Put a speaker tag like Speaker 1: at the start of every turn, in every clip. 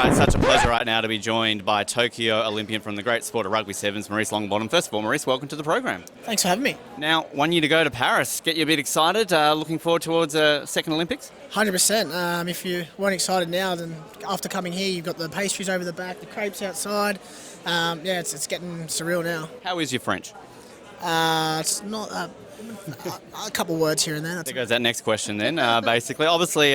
Speaker 1: It's such a pleasure right now to be joined by Tokyo Olympian from the great sport of rugby sevens, Maurice Longbottom. First of all, Maurice, welcome to the program.
Speaker 2: Thanks for having me.
Speaker 1: Now, 1 year to go to Paris. Get you a bit excited, looking forward towards second Olympics?
Speaker 2: 100%. If you weren't excited now, then after coming here, you've got the pastries over the back, the crepes outside. It's getting surreal now.
Speaker 1: How is your French?
Speaker 2: It's not a couple words here and there.
Speaker 1: There goes that next question then, basically. Obviously,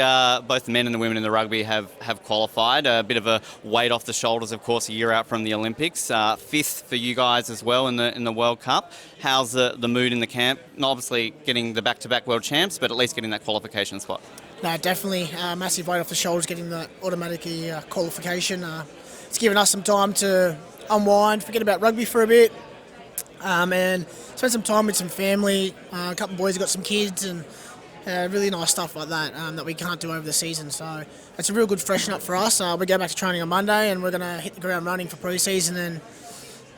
Speaker 1: both the men and the women in the rugby have qualified. A bit of a weight off the shoulders, of course, a year out from the Olympics. Fifth for you guys as well in the World Cup. How's the mood in the camp? Not obviously getting the back-to-back world champs, but at least getting that qualification spot.
Speaker 2: No, definitely massive weight off the shoulders, getting the automatic qualification. It's given us some time to unwind, forget about rugby for a bit, and spend some time with some family. A couple of boys have got some kids and really nice stuff like that that we can't do over the season. So it's a real good freshen up for us. We go back to training on Monday and we're going to hit the ground running for pre-season and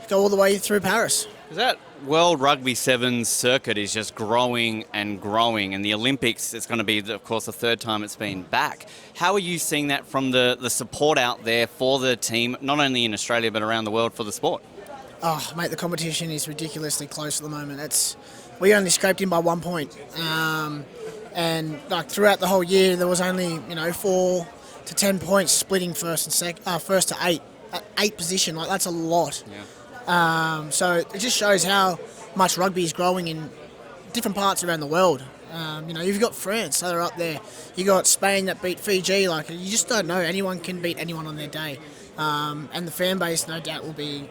Speaker 2: go all the way through Paris.
Speaker 1: That World Rugby Sevens circuit is just growing and growing, and the Olympics is going to be, of course, the third time it's been back. How are you seeing that from the support out there for the team, not only in Australia but around the world for the sport?
Speaker 2: Oh, mate, the competition is ridiculously close at the moment. We only scraped in by 1 point, and like throughout the whole year, there was only 4 to 10 points splitting first to eight position. Like that's a lot.
Speaker 1: Yeah.
Speaker 2: So it just shows how much rugby is growing in different parts around the world. You've got France that are up there. You got Spain that beat Fiji. Like you just don't know. Anyone can beat anyone on their day, and the fan base, no doubt, will be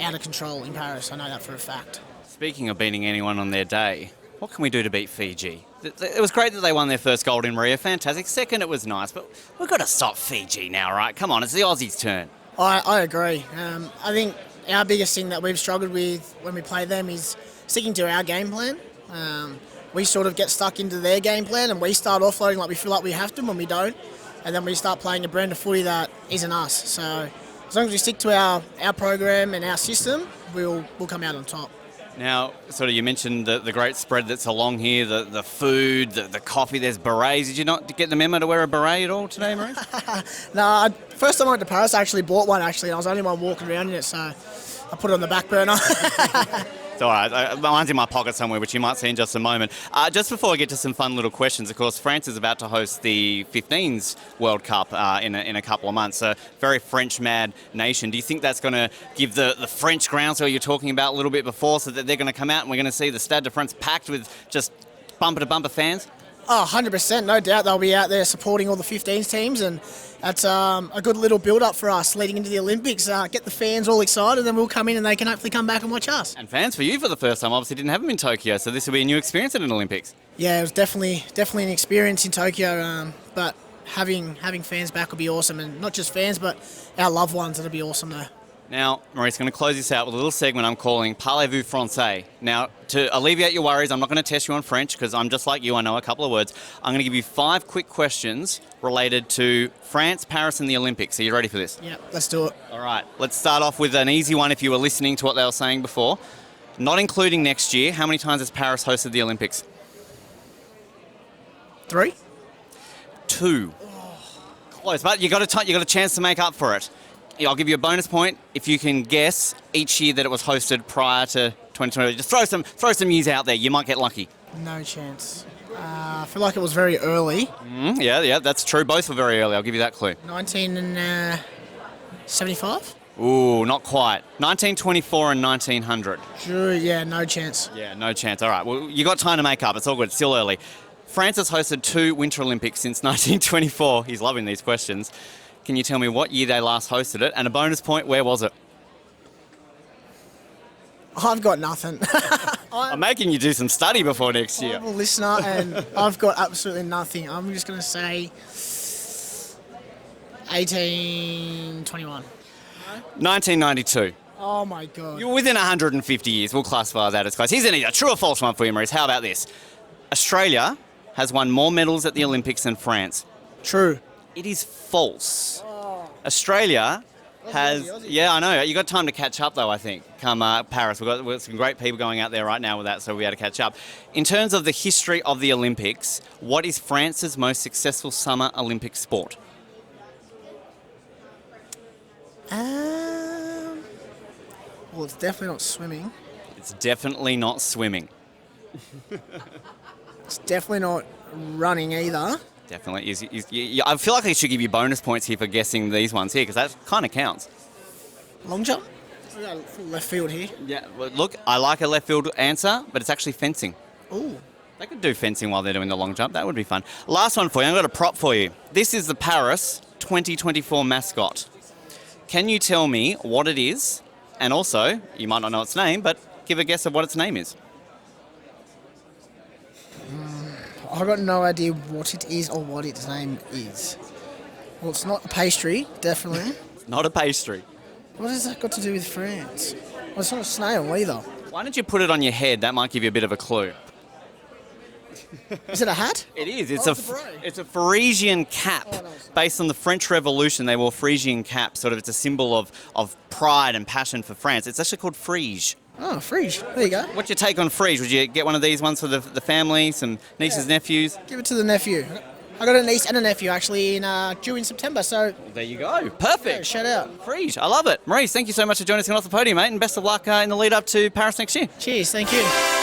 Speaker 2: out of control in Paris. I know that for a fact.
Speaker 1: Speaking of beating anyone on their day, what can we do to beat Fiji? It was great that they won their first gold in Rio. Fantastic. Second, it was nice, but we've got to stop Fiji now, right? Come on, it's the Aussies' turn.
Speaker 2: I agree. I think our biggest thing that we've struggled with when we play them is sticking to our game plan. We sort of get stuck into their game plan and we start offloading like we feel like we have to when we don't. And then we start playing a brand of footy that isn't us. So as long as we stick to our program and our system, we'll come out on top.
Speaker 1: Now, sort of you mentioned the great spread that's along here, the food, the coffee, there's berets. Did you not get the memo to wear a beret at all today, Maurice?
Speaker 2: No, first time I went to Paris, I actually bought one, and I was the only one walking around in it, so I put it on the back burner.
Speaker 1: It's all right. Mine's in my pocket somewhere, which you might see in just a moment. Just before I get to some fun little questions, of course, France is about to host the 15s World Cup in a couple of months. A very French-mad nation. Do you think that's going to give the French groundswell you're talking about a little bit before, so that they're going to come out and we're going to see the Stade de France packed with just bumper-to-bumper fans?
Speaker 2: Oh, 100%, no doubt. They'll be out there supporting all the 15s teams, and that's a good little build-up for us leading into the Olympics. Get the fans all excited, then we'll come in and they can hopefully come back and watch us. And
Speaker 1: fans for you for the first time, obviously didn't have them in Tokyo, so this will be a new experience at an Olympics.
Speaker 2: Yeah, it was definitely an experience in Tokyo, but having fans back would be awesome, and not just fans, but our loved ones, that'll be awesome there.
Speaker 1: Now, Maurice, going to close this out with a little segment I'm calling Parlez-vous Français. Now, to alleviate your worries, I'm not going to test you on French because I'm just like you, I know a couple of words. I'm going to give you 5 quick questions related to France, Paris and the Olympics. Are you ready for this?
Speaker 2: Yeah, let's do it.
Speaker 1: All right, let's start off with an easy one if you were listening to what they were saying before. Not including next year, how many times has Paris hosted the Olympics?
Speaker 2: 3?
Speaker 1: 2. Close, but you got a chance to make up for it. I'll give you a bonus point if you can guess each year that it was hosted prior to 2020. Just throw some years out there. You might get lucky.
Speaker 2: No chance. I feel like it was very early.
Speaker 1: Yeah, that's true. Both were very early. I'll give you that clue.
Speaker 2: 1975?
Speaker 1: Ooh, not quite. 1924 and 1900.
Speaker 2: Sure, yeah, no chance.
Speaker 1: Yeah, no chance. All right, well, you got time to make up. It's all good. It's still early. France has hosted 2 Winter Olympics since 1924. He's loving these questions. Can you tell me what year they last hosted it? And a bonus point, where was it?
Speaker 2: I've got nothing.
Speaker 1: I'm making you do some study before next year.
Speaker 2: I'm a listener and I've got absolutely nothing. I'm just going to say 1821.
Speaker 1: 1992.
Speaker 2: Oh my God.
Speaker 1: You're within 150 years. We'll classify that as close. Here's a true or false one for you, Maurice. How about this? Australia has won more medals at the Olympics than France.
Speaker 2: True.
Speaker 1: It is false. Australia has... Yeah, I know. You got time to catch up, though, I think, come Paris. We've got some great people going out there right now with that, so we'll be able to catch up. In terms of the history of the Olympics, what is France's most successful summer Olympic sport?
Speaker 2: Well, it's definitely not swimming.
Speaker 1: It's definitely not swimming.
Speaker 2: It's definitely not running either.
Speaker 1: Definitely is. I feel like I should give you bonus points here for guessing these ones here, because that kind of counts.
Speaker 2: Long jump? We got full left field here.
Speaker 1: Yeah, well, look, I like a left field answer, but it's actually fencing.
Speaker 2: Ooh.
Speaker 1: They could do fencing while they're doing the long jump. That would be fun. Last one for you. I've got a prop for you. This is the Paris 2024 mascot. Can you tell me what it is? And also, you might not know its name, but give a guess of what its name is.
Speaker 2: I've got no idea what it is or what its name is. Well, it's not a pastry, definitely.
Speaker 1: It's not a pastry.
Speaker 2: What has that got to do with France? Well, it's not a snail either.
Speaker 1: Why don't you put it on your head? That might give you a bit of a clue.
Speaker 2: Is it a hat?
Speaker 1: It is.
Speaker 2: It's a beret.
Speaker 1: It's a Frisian cap.
Speaker 2: Oh, nice.
Speaker 1: Based on the French Revolution, they wore Frisian caps. Sort of, it's a symbol of pride and passion for France. It's actually called Frige.
Speaker 2: Oh, Frige. There you go.
Speaker 1: What's your take on Frige? Would you get one of these ones for the family, some nieces, nephews?
Speaker 2: Give it to the nephew. I got a niece and a nephew actually due in September, so
Speaker 1: There you go. Perfect.
Speaker 2: shout out.
Speaker 1: Frige. I love it. Maurice, thank you so much for joining us on Off the Podium, mate, and best of luck in the lead up to Paris next year.
Speaker 2: Cheers, thank you.